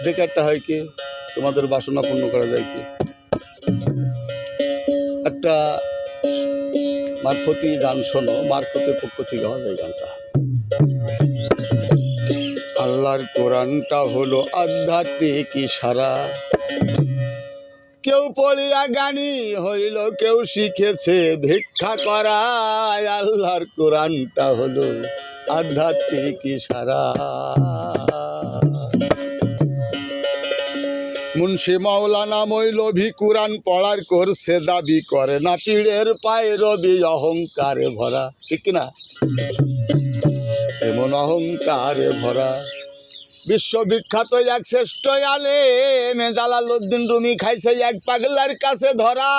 বেকারটা হয় কি, তোমাদের বাসনা পূর্ণ করা যায় কি। একটা মারফতি গান শোনো, মারফতের পক্ষ থেকে গাওয়া যায় গানটা। আল্লাহর কোরআনটা হলো আধ্যাত্মিক ইশারা, কেউ পড়িয়া জ্ঞানী হইল, কেউ শিখেছে ভিক্ষা করায়। আল্লাহর কোরআনটা হলো আধ্যাত্মিক ইশারা। মুন্সি মাওলানা মৌলভী কোরআন পড়ার করছে দাবি, করে না পীরের পায়ে রবি অহংকারে ভরা, ঠিক না? এমন অহংকারে ভরা। বিশ্ববিখ্যাত এক শ্রেষ্ঠ আলেম জালালউদ্দিন রুমি খাইছে এক পাগলার কাছে ধরা।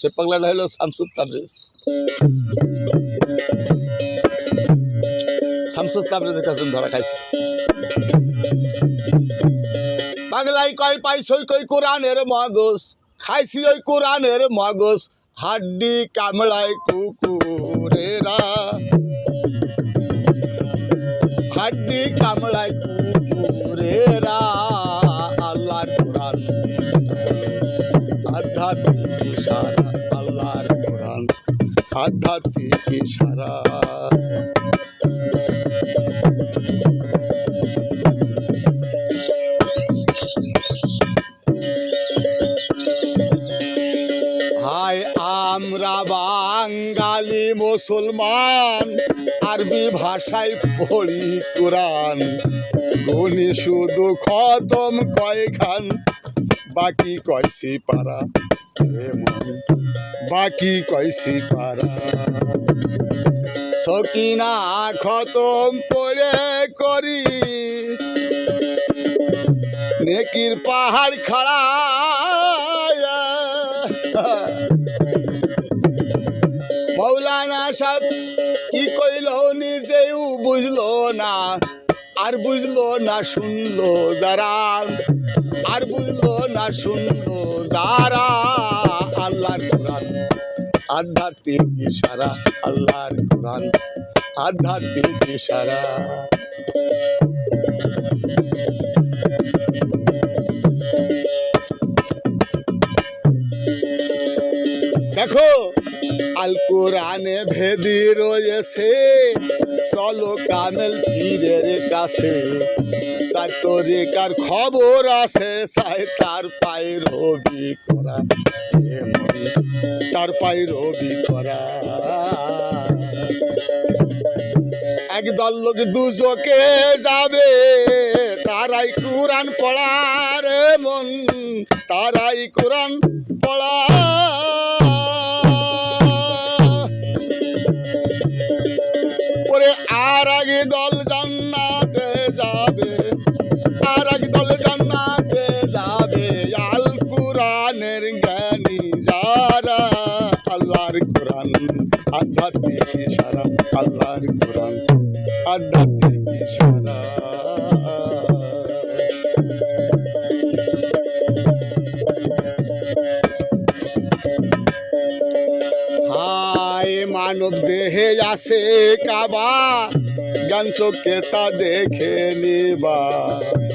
সে পাগলাটা হলো শামসুস তাবরিজ। শামসুস তাবরিজের কাছে ধরা খাইছে। পাগলাই কয় পাইছই কই কোরআনের মগজ, খাইছি ওই কোরআনের মগজ, হাড্ডি কামড়ায় কুকুরেরা, হাড্ডি কামড়ায় কুকুরেরা। আল্লাহর কোরআন আধ্যাত্মিক ইশারা, আল্লাহর কোরআন আধ্যাত্মিক ইশারা। হায় আমরা বাঙালি মুসলমান, আরবি ভাষায় পড়ি কোরআন, গুনি শুধু খতম কয়খান, বাকি কয়সি পারা, বাকি কয়সি পারা। সকিনা খতম পড়ে করি নেকির পাহাড় খাড়া। মৌলানা সাহেব কি কইল নিজেও বুঝলো না, আর বুঝলো না শুনলো যারা, আর বুঝলো না শুনলো যারা। আল্লাহর কোরআন আধ্যাত্মিক ইশারা, আল্লাহর কোরআন আধ্যাত্মিক ইশারা। দেখো আল কোরআনে ভেদি রয়েছে, চলো কামেল পীরের কাছে, চার তরিকার খবর আছে, চাই তার পায়ে রবি করা, তার পায়ে রবি করা। একদল লোক দুজকে যাবে, তারাই কোরআন পড়ার মন, তারাই কোরআন পড়া। আর এক দল জান্নাতে যাবে, আর এক দল জান্নাতে যাবে, আল কোরআনের জ্ঞানী যারা। আল্লাহর কোরআন আধ্যাত্মিক ইশারা, আল্লাহর কোরআন আধ্যাত্মিক ইশারা। মানব দেহে আছে কাবা, জ্ঞান চোখে তা দেখে নিবা,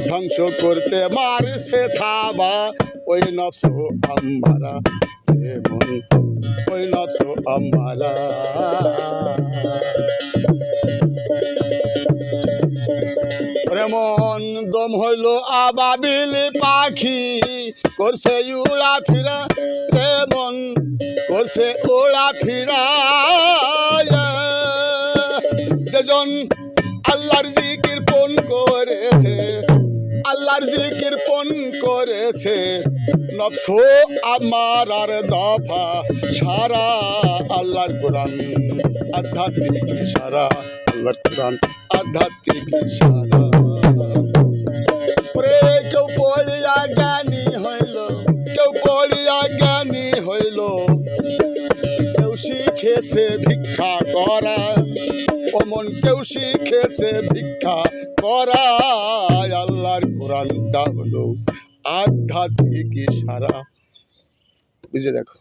ধ্বংস করতে মারছে থাবা, ওই নফস আম্মারা, ওই নফস আম্মারা। মন দম হইল আবাবিল পাখি, করছে উড়া ফিরা, রে মন করছে ওড়া ফিরা। যেজন আল্লাহর জিকির পণ করেছে, আল্লাহর জিকির পণ করেছে, নফস আমারার দফা সারা। আল্লাহর কোরআন আধ্যাত্মিক ইশারা, আল্লাহর কোরআন আধ্যাত্মিক ইশারা। কেউ পড়িয়া জ্ঞানী হইল, কেউ পড়িয়া জ্ঞানী হইল, কেউ শিখেছে ভিক্ষা করা, অমন কেউ শিখেছে ভিক্ষা করা। আল্লাহর কোরআনটা হলো আধ্যাত্মিক ইশারা। বুঝে দেখো।